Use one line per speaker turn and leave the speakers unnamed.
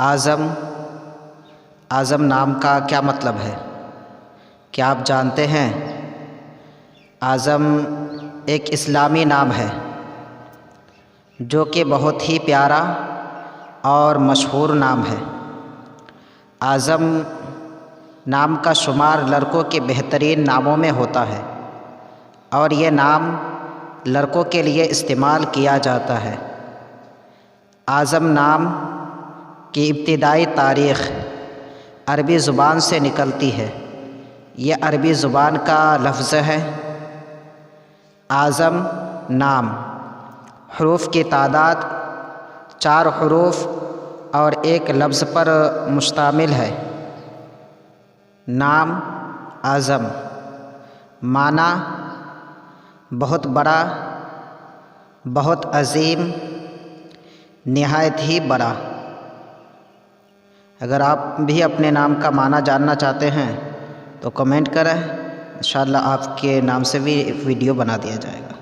आज़म आज़म नाम का क्या मतलब है? क्या आप जानते हैं? आज़म एक इस्लामी नाम है जो कि बहुत ही प्यारा और मशहूर नाम है। आज़म नाम का शुमार लड़कों के बेहतरीन नामों में होता है और ये नाम लड़कों के लिए इस्तेमाल किया जाता है। आज़म नाम की इब्तिदाई तारीख़ अरबी ज़ुबान से निकलती है। ये अरबी ज़ुबान का लफ्ज़ है। आज़म नाम हरूफ की तादाद 4 हरूफ और एक लफ्ज़ पर मुश्तमिल है। नाम आज़म माना बहुत बड़ा, बहुत अजीम, निहायत ही बड़ा। अगर आप भी अपने नाम का माना जानना चाहते हैं तो कमेंट करें, इंशाअल्लाह आपके नाम से भी वीडियो बना दिया जाएगा।